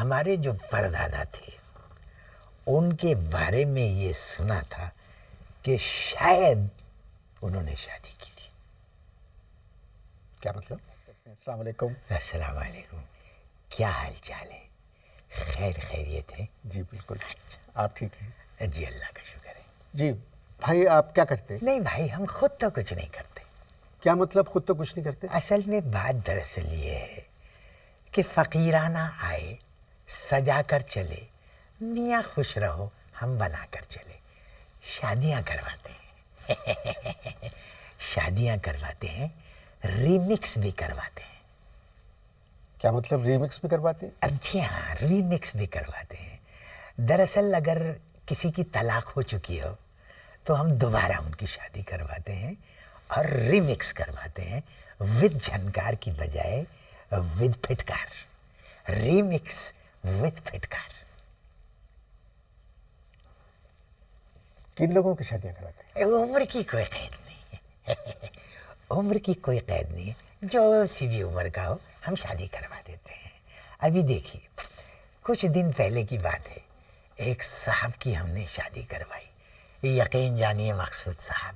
ہمارے جو پردادا تھے ان کے بارے میں یہ سنا تھا کہ شاید انہوں نے شادی کی تھی. کیا مطلب؟ السلام علیکم. السلام علیکم. کیا حال چال ہے؟ خیریت ہے؟ جی بالکل. آپ ٹھیک ہیں؟ جی اللہ کا شکر ہے. جی بھائی آپ کیا کرتے؟ نہیں بھائی ہم خود تو کچھ نہیں کرتے. کیا مطلب خود تو کچھ نہیں کرتے؟ اصل میں بات دراصل یہ ہے کہ فقیرانہ آئے سجا کر چلے، میاں خوش رہو ہم بنا کر چلے. شادیاں کرواتے ہیں شادیاں کرواتے ہیں، ریمکس بھی کرواتے ہیں. کیا مطلب ریمکس بھی کرواتے ہیں؟ جی ہاں ریمکس بھی کرواتے ہیں. دراصل اگر کسی کی طلاق ہو چکی ہو تو ہم دوبارہ ان کی شادی کرواتے ہیں اور ریمکس کرواتے ہیں ود جھنکار کی بجائے ود پھٹکار. ریمکس ود پھٹکار. کن لوگوں کی شادیاں کراتے ہیں؟ عمر کی کوئی قید نہیں ہے عمر کی کوئی قید نہیں ہے، جو سی بھی عمر کا ہو ہم شادی کروا دیتے ہیں. ابھی دیکھیے کچھ دن پہلے کی بات ہے، ایک صاحب کی ہم نے شادی کروائی. یقین جانیے مقصود صاحب،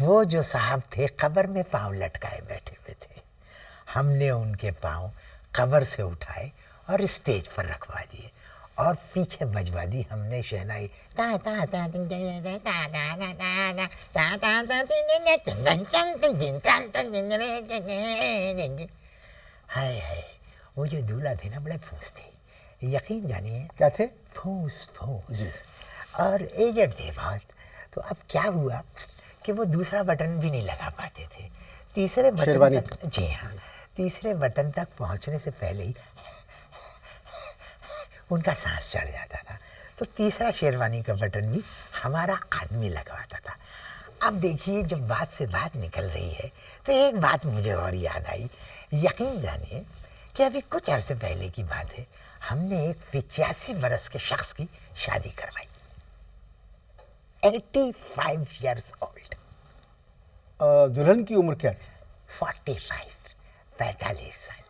وہ جو صاحب تھے قبر میں پاؤں لٹکائے بیٹھے ہوئے تھے. ہم نے ان کے پاؤں قبر سے اٹھائے اور اسٹیج پر رکھوا دیے اور پیچھے بجوا دی ہم نے شہنائی. ہائے ہائے وہ جو دولہا تھے نا بڑے پھونس تھے، یقین جانیے. کیا تھے؟ پھونس اور ایجڈ تھے بہت. تو اب کیا ہوا کہ وہ دوسرا بٹن بھی نہیں لگا پاتے تھے. تیسرے بٹن تک، جی ہاں تیسرے بٹن تک پہنچنے سے پہلے ہی ان کا سانس چڑھ جاتا تھا. تو تیسرا شیروانی کا بٹن بھی ہمارا آدمی لگواتا تھا. اب دیکھیے جب بات سے بات نکل رہی ہے تو ایک بات مجھے اور یاد آئی. یقین جانیے کہ ابھی کچھ عرصے پہلے کی بات ہے، ہم نے ایک 85 برس کے شخص کی شادی کروائی. 85 ایئرس اولڈ. دلہن کی عمر کیا تھی؟ 45 سال.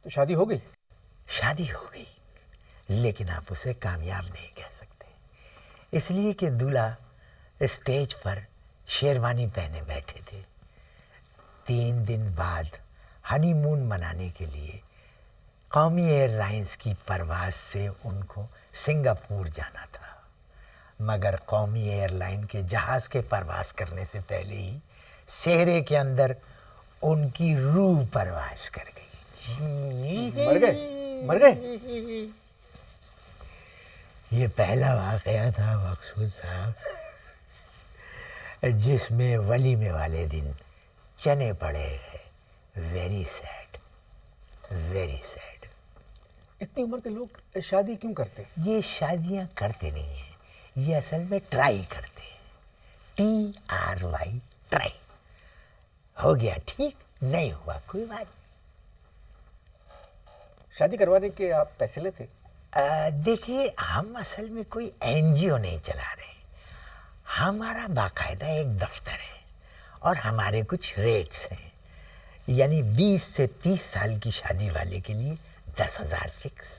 تو شادی ہو گئی؟ شادی ہو گئی لیکن آپ اسے کامیاب نہیں کہہ سکتے، اس لیے کہ دولہا اسٹیج پر شیروانی پہنے بیٹھے تھے. 3 دن بعد ہنی مون منانے کے لیے قومی ایئر لائنز کی پرواز سے ان کو سنگاپور جانا تھا، مگر قومی ایئر لائن کے جہاز کے پرواز کرنے سے پہلے ہی صحرے کے اندر ان کی روح پرواز کر گئی. مر گئے؟ یہ پہلا واقعہ تھا مقصود صاحب جس میں ولیمے والے دن چنے پڑے گئے. Very sad very sad. اتنی عمر کے لوگ شادی کیوں کرتے؟ یہ شادیاں کرتے نہیں ہیں، یہ اصل میں ٹرائی کرتے ہیں. TRY try. ہو گیا ٹھیک، نہیں ہوا کوئی بات نہیں. شادی کروانے کے آپ پیسے لیتے؟ دیکھیے ہم اصل میں کوئی NGO نہیں چلا رہے. ہمارا باقاعدہ ایک دفتر ہے اور ہمارے کچھ ریٹس ہیں. یعنی 20 سے 30 سال کی شادی والے کے لیے 10,000 فکس،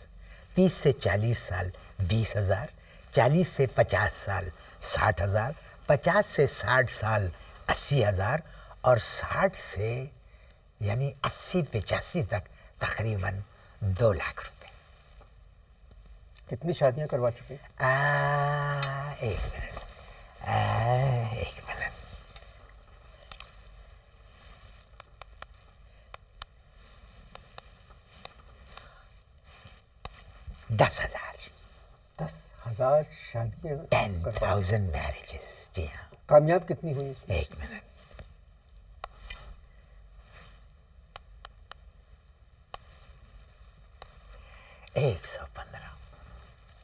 30 سے 40 سال 20,000، 40 سے 50 سال 60,000، 50 سے 60 سال 80,000 اور 60 سے یعنی 80-85 تک تقریباً 2 لاکھ روپے. کتنی شادیاں کروا چکے؟ ایک منٹ. 10,000. 10,000 شادیاں؟ 10,000 میرجز. جی ہاں. کامیاب کتنی ہوئی اس میں؟ ایک منٹ. 115.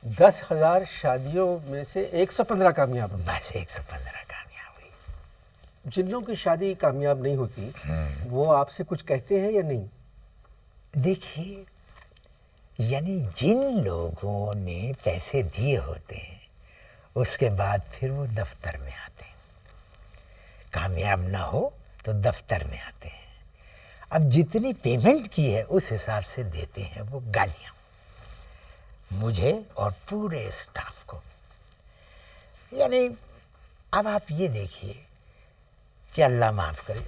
10,000 شادیوں میں سے 115 کامیاب ہوئی؟ بس 115 کامیاب ہوئی. جن لوگوں کی شادی کامیاب نہیں ہوتی وہ آپ سے کچھ کہتے ہیں یا نہیں؟ دیکھیے یعنی جن لوگوں نے پیسے دیے ہوتے ہیں اس کے بعد پھر وہ دفتر میں آتے ہیں. کامیاب نہ ہو تو دفتر میں آتے ہیں. اب جتنی پیمنٹ کی ہے اس حساب سے دیتے ہیں وہ گالیاں. مجھے اور پورے اسٹاف کو. یعنی اب آپ یہ دیکھیے کہ اللہ معاف کرے،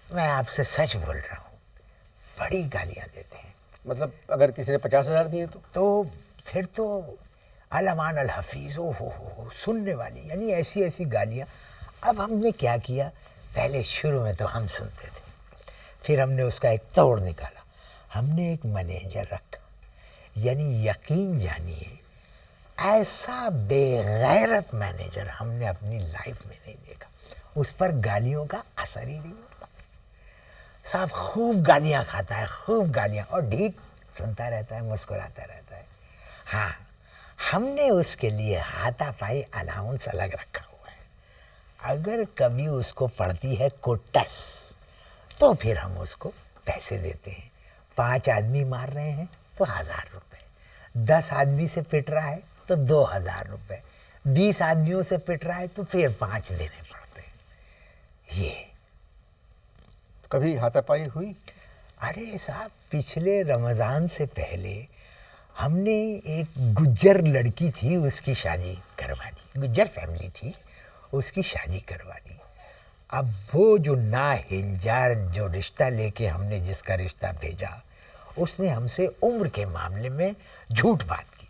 میں آپ سے سچ بول رہا ہوں، بڑی گالیاں دیتے ہیں. مطلب اگر کسی نے 50,000 دیے تو پھر تو علمان الحفیظ ہو سننے والی، یعنی ایسی ایسی گالیاں. اب ہم نے کیا کیا، پہلے شروع میں تو ہم سنتے تھے، پھر ہم نے اس کا ایک توڑ نکالا. ہم نے ایک مینیجر رکھا، یعنی یقین جانیے ایسا بے غیرت مینیجر ہم نے اپنی لائف میں نہیں دیکھا. اس پر گالیوں کا اثر ہی نہیں ہوتا. صاحب خوب گالیاں کھاتا ہے، خوب گالیاں، اور ڈھیٹ سنتا رہتا ہے، مسکراتا رہتا ہے. ہاں ہم نے اس کے لیے ہاتھا پائی الاؤنس الگ رکھا ہوا ہے. اگر کبھی اس کو پڑتی ہے کوٹس تو پھر ہم اس کو پیسے دیتے ہیں. 5 آدمی مار رہے ہیں تو 1000 روپے، 10 آدمی سے پٹ رہا ہے تو 2000 روپے، 20 آدمیوں سے پٹ رہا ہے تو پھر 5 دینے پڑتے ہیں. یہ کبھی ہاتھا پائی ہوئی؟ ارے صاحب پچھلے رمضان سے پہلے ہم نے ایک گجر لڑکی تھی، اس کی شادی کروا دی. گجر فیملی تھی، اس کی شادی کروا دی. اب وہ جو ناہنجار جو رشتہ لے کے ہم نے جس کا رشتہ بھیجا، اس نے ہم سے عمر کے معاملے میں جھوٹ بات کی.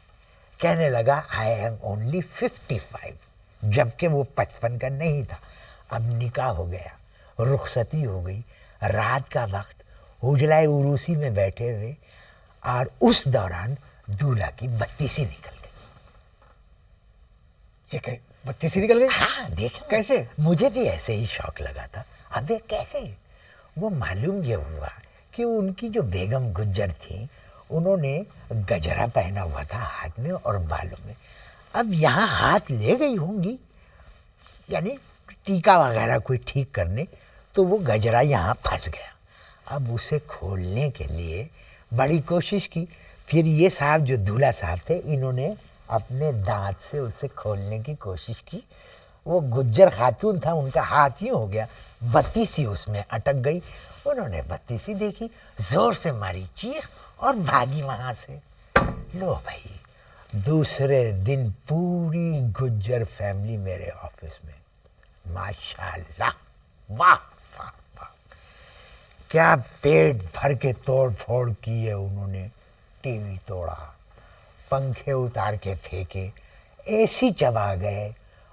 کہنے لگا آئی ایم اونلی 55، جبکہ وہ 55 کا نہیں تھا. اب نکاح ہو گیا، رخصتی ہو گئی، رات کا وقت، اجلائے عروسی میں بیٹھے ہوئے، اور اس دوران دولہا کی بتیسی نکل گئی. یہ کہ 32 نکل گئی؟ ہاں دیکھیں کیسے؟ مجھے بھی ایسے ہی شوق لگا تھا. اب کیسے؟ وہ معلوم یہ ہوا کہ ان کی جو بیگم گجر تھیں انہوں نے گجرا پہنا ہوا تھا ہاتھ میں اور بالوں میں. اب یہاں ہاتھ لے گئی ہوں گی، یعنی ٹیکا وغیرہ کوئی ٹھیک کرنے، تو وہ گجرا یہاں پھنس گیا. اب اسے کھولنے کے لیے بڑی کوشش کی. پھر یہ صاحب جو دولہا صاحب تھے، انہوں نے اپنے دانت سے اسے کھولنے کی کوشش کی. وہ گجر خاتون تھا، ان کا ہاتھ یوں ہو گیا، بتیسی اس میں اٹک گئی. انہوں نے بتیسی دیکھی، زور سے ماری چیخ اور بھاگی وہاں سے. لو بھائی، دوسرے دن پوری گجر فیملی میرے آفس میں. ماشاءاللہ، واہ واہ واہ، کیا پیٹ بھر کے توڑ پھوڑ کی ہے انہوں نے. ٹی وی توڑا، پنکھے اتار کے پھینکے، اے سی چبا گئے،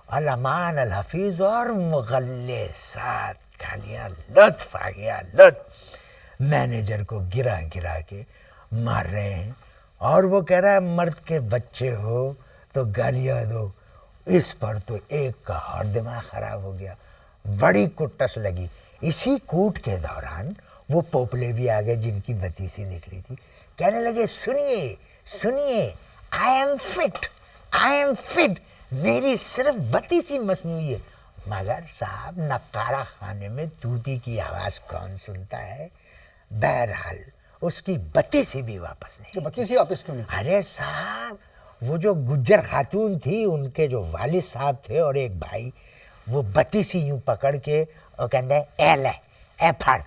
علمان الحفیظ اور مغلسات گالیاں. لطف آ گیا، لطف. مینیجر کو گرا گرا کے مار رہے ہیں، اور وہ کہہ رہا ہے مرد کے بچے ہو تو گالیاں دو. اس پر تو ایک کا اور دماغ خراب ہو گیا، بڑی کٹس لگی. اسی کوٹ کے دوران وہ پوپلے بھی آ گئے جن کی بتیسی نکلی تھی. کہنے لگے سنیے سنیے، I am fit, I am fit, میری صرف بتیسی مسنوعی ہے. مگر صاحب نقارہ خانے میں طوطی کی آواز کون سنتا ہے؟ بہرحال اس کی بتیسی بھی واپس نہیں. 32 واپس کیوں نہیں؟ ارے صاحب وہ جو گجر خاتون تھی، ان کے جو والد صاحب تھے اور ایک بھائی، وہ بتیسی یوں پکڑ کے اور کہتے ہیں اے لے، اے پھڑ،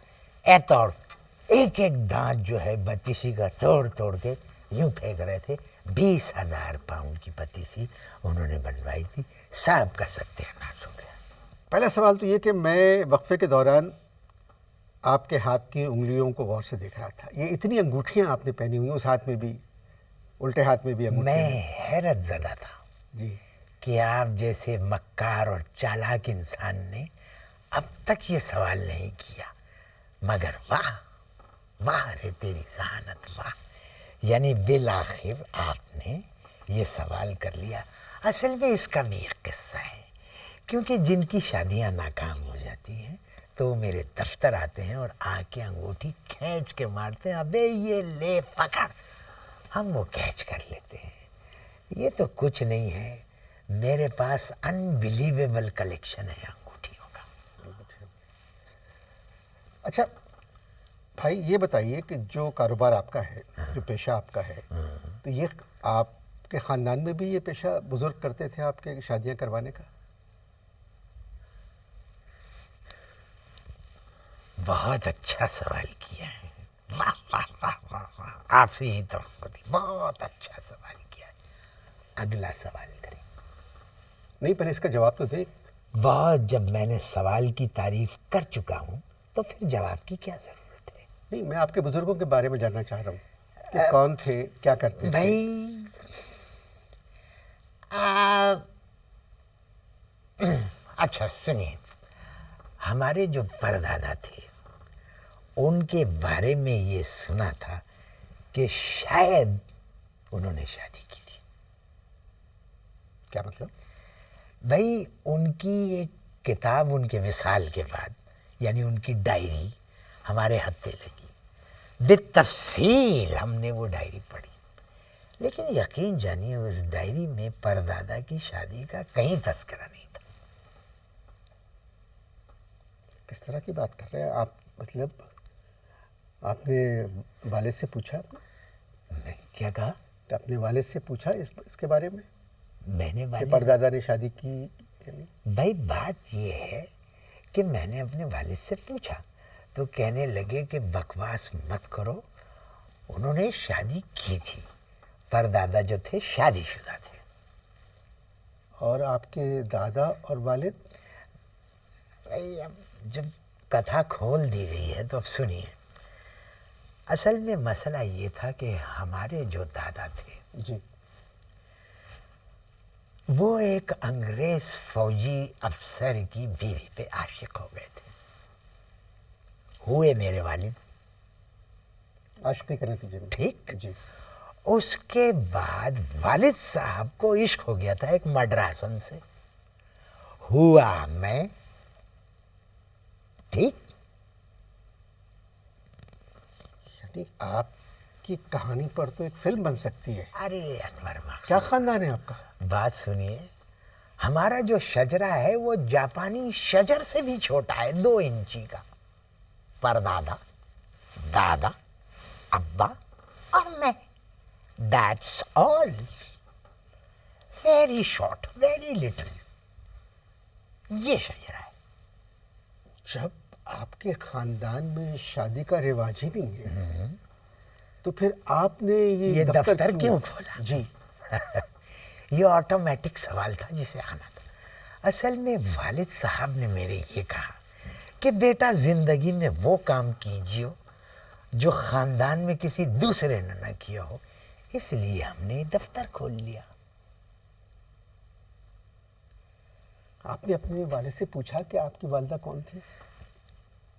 اے توڑ. ایک ایک دانت جو ہے بتیسی کا توڑ توڑ کے یوں پھینک رہے تھے. 20,000 پاؤنڈ کی بتیسی انہوں نے بنوائی تھی. صاحب کا ستیاناش ہو گیا. پہلا سوال تو یہ کہ میں وقفے کے دوران آپ کے ہاتھ کی انگلیوں کو غور سے دیکھ رہا تھا. یہ اتنی انگوٹھیاں آپ نے پہنی ہوئی ہیں، اس ہاتھ میں بھی، الٹے ہاتھ میں بھی انگوٹھیاں میں ہیں. حیرت زدہ تھا جی. کہ آپ جیسے مکار اور چالاک انسان نے اب تک یہ سوال نہیں کیا. مگر واہ واہ رے تیری ذہانت، واہ. یعنی بالآخر آپ نے یہ سوال کر لیا. اصل میں اس کا بھی ایک قصہ ہے، کیونکہ جن کی شادیاں ناکام ہو جاتی ہیں تو وہ میرے دفتر آتے ہیں اور آ کے انگوٹھی کھینچ کے مارتے ہیں. ابے یہ لے پکڑ. ہم وہ کیچ کر لیتے ہیں. یہ تو کچھ نہیں ہے، میرے پاس انبلیویبل کلیکشن ہے انگوٹھیوں کا. اچھا بھائی یہ بتائیے کہ جو کاروبار آپ کا ہے، جو پیشہ آپ کا ہے، تو یہ آپ کے خاندان میں بھی یہ پیشہ بزرگ کرتے تھے آپ کے شادیاں کروانے کا؟ بہت اچھا سوال کیا ہے. واہ واہ واہ واہ واہ، آپ سے یہی توقع تھی. بہت اچھا سوال کیا ہے. اگلا سوال کریں. نہیں، پہلے اس کا جواب تو دیں. بہت جب میں نے سوال کی تعریف کر چکا ہوں تو پھر جواب کی کیا ضرورت ہے؟ نہیں، میں آپ کے بزرگوں کے بارے میں جاننا چاہ رہا ہوں کہ کون تھے، کیا کرتے تھے. بھائی اچھا سنیے، ہمارے جو پردادا تھے ان کے بارے میں یہ سنا تھا کہ شاید انہوں نے شادی کی تھی. کیا مطلب؟ بھائی ان کی ایک کتاب ان کے وصال کے بعد، یعنی ان کی ڈائری ہمارے ہتھے لگی. بالتفصیل ہم نے وہ ڈائری پڑھی، لیکن یقین جانیے اس ڈائری میں پردادا کی شادی کا کہیں تذکرہ نہیں تھا. کس طرح کی بات کر رہے ہیں آپ؟ مطلب آپ نے والد سے پوچھا؟ میں کیا کہا؟ کہ اپنے والد سے پوچھا اس کے بارے میں میں نے کہ والد پردادا نے شادی کی یا نہیں؟ بھائی بات یہ ہے کہ میں نے اپنے والد سے پوچھا تو کہنے لگے کہ بکواس مت کرو، انہوں نے شادی کی تھی. پردادا جو تھے شادی شدہ تھے. اور آپ کے دادا اور والد؟ بھائی اب جب کتھا کھول دی گئی ہے تو اب سنیے. اصل میں مسئلہ یہ تھا کہ ہمارے جو دادا تھے جی. وہ ایک انگریز فوجی افسر کی بیوی پہ عاشق ہو گئے تھے. ہوئے میرے والد. عاشقی کے نتیجے میں؟ ٹھیک. جی. اس کے بعد والد صاحب کو عشق ہو گیا تھا ایک مڈراسن سے. ہوا میں ٹھیک. یعنی آپ کی کہانی پر تو ایک فلم بن سکتی ہے. ارے انور مقصد کیا خاندان ہے آپ کا؟ بات سنیے، ہمارا جو شجرہ ہے وہ جاپانی شجر سے بھی چھوٹا ہے، 2 انچی کا. پردادا، دادا، ابا اور میں. That's all. Very short, very little. یہ شجرہ ہے. جب آپ کے خاندان میں شادی کا رواج ہی نہیں ہے تو پھر آپ نے یہ دفتر کیوں کھولا؟ جی. یہ آٹومیٹک سوال تھا جسے آنا تھا. اصل میں والد صاحب نے میرے یہ کہا کہ بیٹا زندگی میں وہ کام کیجیے جو خاندان میں کسی دوسرے نے نہ کیا ہو، اس لیے ہم نے دفتر کھول لیا. آپ نے اپنے والد سے پوچھا کہ آپ کی والدہ کون تھی؟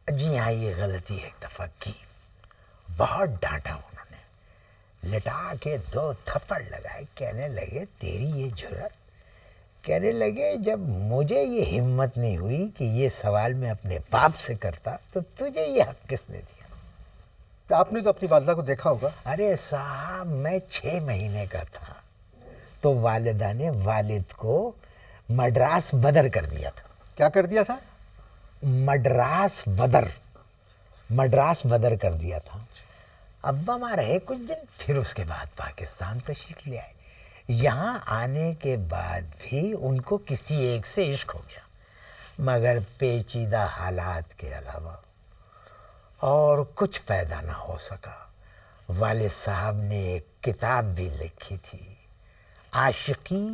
جی ہاں، یہ غلطی ایک دفعہ کی. بہت ڈانٹا انہوں نے، لٹا کے 2 تھپڑ لگائے. کہنے لگے تیری یہ جرت. کہنے لگے جب مجھے یہ ہمت نہیں ہوئی کہ یہ سوال میں اپنے باپ سے کرتا تو تجھے یہ حق کس نے دیا؟ تو آپ نے تو اپنی والدہ کو دیکھا ہوگا. ارے صاحب میں 6 مہینے کا تھا تو والدہ نے والد کو مڈراس بدر کر دیا تھا. کیا کر دیا تھا؟ مڈراس بدر کر دیا تھا. ابا ماں رہے کچھ دن، پھر اس کے بعد پاکستان تشریف لے آئے. یہاں آنے کے بعد بھی ان کو کسی ایک سے عشق ہو گیا، مگر پیچیدہ حالات کے علاوہ اور کچھ پیدا نہ ہو سکا. والد صاحب نے ایک کتاب بھی لکھی تھی، عاشقی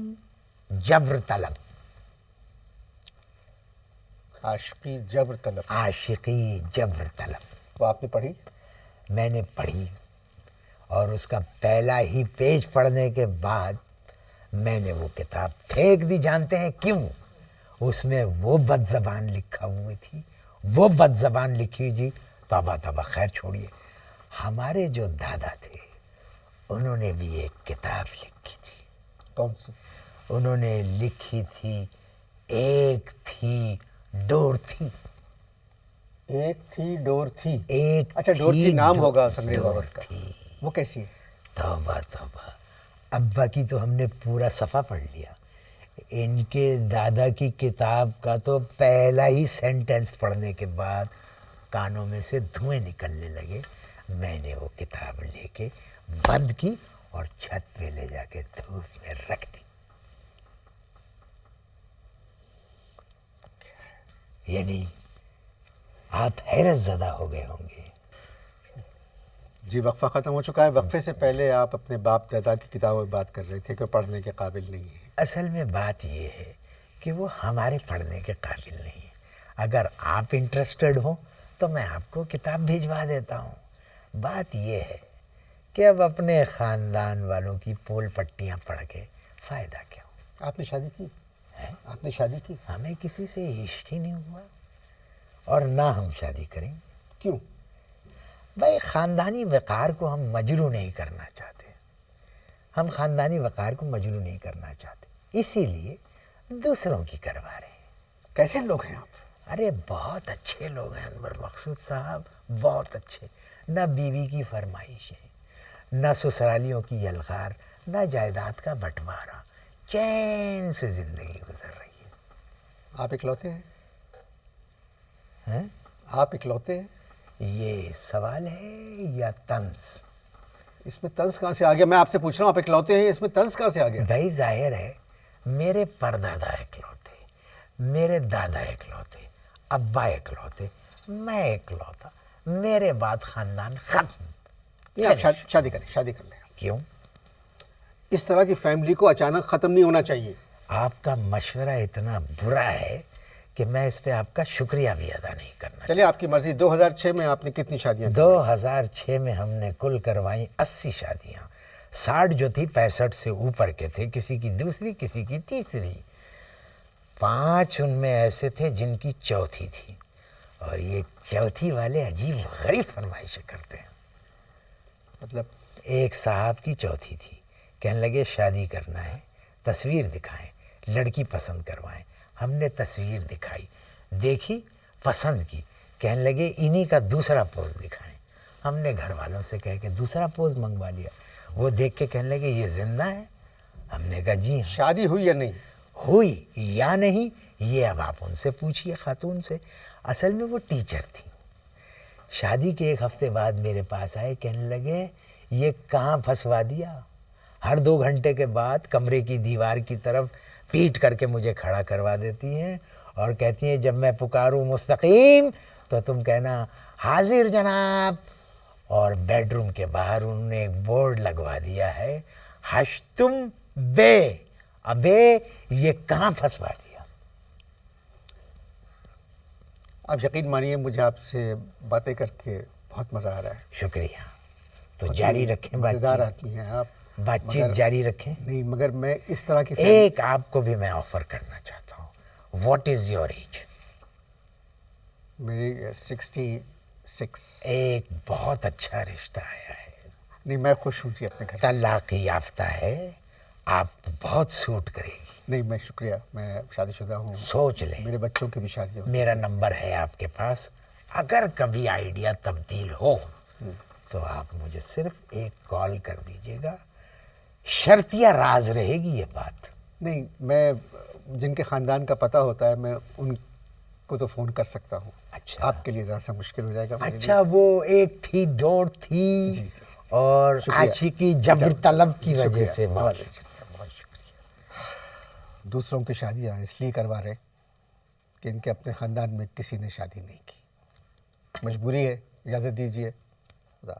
جبر طلب. عاشقی جبر طلب. عاشقی جبر طلب. وہ آپ نے پڑھی؟ میں نے پڑھی اور اس کا پہلا ہی پیج پڑھنے کے بعد میں نے وہ کتاب پھینک دی. جانتے ہیں کیوں؟ اس میں وہ بد زبان لکھا ہوئی تھی، وہ بد زبان لکھی تھی. توبہ توبہ. خیر چھوڑیے. ہمارے جو دادا تھے انہوں نے بھی ایک کتاب لکھی تھی. کون سی؟ انہوں نے لکھی تھی ایک تھی ڈور تھی. ایک تھی ڈور تھی. ایک اچھا، ڈور تھی نام ہوگا سنگریز ڈور بابر کا. تھی. وہ کیسی ہے؟ توبہ توبہ. ابا کی تو ہم نے پورا صفحہ پڑھ لیا. ان کے دادا کی کتاب کا تو پہلا ہی سینٹنس پڑھنے کے بعد کانوں میں سے دھوئیں نکلنے لگے. میں نے وہ کتاب لے کے بند کی اور چھت پہ لے جا کے دھوپ میں رکھ دی. یعنی آپ حیرت زدہ ہو گئے ہوں گے. جی وقفہ ختم ہو چکا ہے. وقفے سے پہلے آپ اپنے باپ دادا کی کتابوں میں بات کر رہے تھے کہ پڑھنے کے قابل نہیں ہے. اصل میں بات یہ ہے کہ وہ ہمارے پڑھنے کے قابل نہیں ہے. اگر آپ انٹرسٹڈ ہوں تو میں آپ کو کتاب بھیجوا دیتا ہوں. بات یہ ہے کہ اب اپنے خاندان والوں کی پول پٹیاں پڑھ کے فائدہ کیا ہو؟ آپ نے شادی کی؟ ہے آپ نے شادی کی؟ ہمیں کسی سے عشق ہی نہیں ہوا اور نہ ہم شادی کریں گے. کیوں؟ بھائی خاندانی وقار کو ہم مجروح نہیں کرنا چاہتے. ہم خاندانی وقار کو مجروح نہیں کرنا چاہتے، اسی لیے دوسروں کی کروا رہے ہیں. کیسے لوگ ہیں آپ؟ ارے بہت اچھے لوگ ہیں انور مقصود صاحب، بہت اچھے. نہ بیوی کی فرمائشیں، نہ سسرالیوں کی یلغار، نہ جائیداد کا بٹوارا. چین سے زندگی گزر رہی ہے. آپ اکلوتے ہیں؟ ہیں؟ آپ اکلوتے ہیں؟ یہ سوال ہے یا طنز؟ اس میں طنز کہاں سے آ گیا؟ میں آپ سے پوچھ رہا ہوں آپ اکلوتے ہیں، اس میں طنز کہاں سے آ گیا؟ بھائی ظاہر ہے میرے پردادا اکلوتے، میرے دادا اکلوتے، ابا اکلوتے، میں اکلوتا، میرے بعد خاندان ختم. نہیں آپ شادی کریں، شادی کر لیں. کیوں؟ اس طرح کی فیملی کو اچانک ختم نہیں ہونا چاہیے. آپ کا مشورہ اتنا برا ہے کہ میں اس پہ آپ کا شکریہ بھی ادا نہیں کرنا. چلیے آپ کی مرضی. 2006 میں آپ نے کتنی شادیاں کی؟ 2006 میں ہم نے کل کروائیں 80 شادیاں. 60 جو تھی 65 سے اوپر کے تھے، کسی کی دوسری کسی کی تیسری. 5 ان میں ایسے تھے جن کی چوتھی تھی، اور یہ چوتھی والے عجیب غریب فرمائشیں کرتے ہیں. مطلب ایک صاحب کی چوتھی تھی، کہنے لگے شادی کرنا ہے، تصویر دکھائیں، لڑکی پسند کروائیں. ہم نے تصویر دکھائی، دیکھی، پسند کی، کہنے لگے انہی کا دوسرا پوز دکھائیں. ہم نے گھر والوں سے کہہ کے دوسرا پوز منگوا لیا. وہ دیکھ کے کہنے لگے یہ زندہ ہے. ہم نے کہا جی ہاں. شادی ہوئی یا نہیں؟ ہوئی یا نہیں یہ اب آپ ان سے پوچھئے، خاتون سے. اصل میں وہ ٹیچر تھی. شادی کے 1 ہفتے بعد میرے پاس آئے، کہنے لگے یہ کہاں پھنسوا دیا. ہر 2 گھنٹے کے بعد کمرے کی دیوار کی طرف پیٹ کر کے مجھے کھڑا کروا دیتی ہیں اور کہتی ہیں جب میں پکاروں مستقیم تو تم کہنا حاضر جناب. اور بیڈ روم کے باہر انہوں نے ایک بورڈ لگوا دیا ہے، ہشتم بے. ابے یہ کہاں پھنسوا دیا. آپ یقین مانیے مجھے آپ سے باتیں کر کے بہت مزہ آ رہا ہے. شکریہ. تو جاری رکھیں مزیدار بات آدمی ہیں آپ. چیت جاری رکھیں. نہیں مگر میں اس طرح کی ایک آپ کو بھی میں آفر کرنا چاہتا ہوں. What is your age? میری 66. ایک بہت اچھا رشتہ آیا ہے، نہیں میں خوش ہوں جی اپنے گھر. طلاق یافتہ ہے، آپ کو بہت سوٹ کرے گی. نہیں میں شکریہ، میں شادی شدہ ہوں. سوچ لیں، میرے بچوں کی بھی شادی ہو. میرا نمبر ہے آپ کے پاس. اگر کبھی آئیڈیا تبدیل ہو تو آپ مجھے صرف ایک کال کر دیجئے گا. شرطیہ راز رہے گی یہ بات. نہیں میں جن کے خاندان کا پتہ ہوتا ہے میں ان کو تو فون کر سکتا ہوں. اچھا آپ کے لیے ذرا سا مشکل ہو جائے گا میرے اچھا، وہ ایک تھی ڈوڑ تھی جی. اور شکریہ. عاشقی جبر طلب کی وجہ شکریہ. سے. بہت بہت لیے دوسروں کی شادیاں اس لیے کروا رہے کہ ان کے اپنے خاندان میں کسی نے شادی نہیں کی. مجبوری ہے، اجازت دیجیے. خدا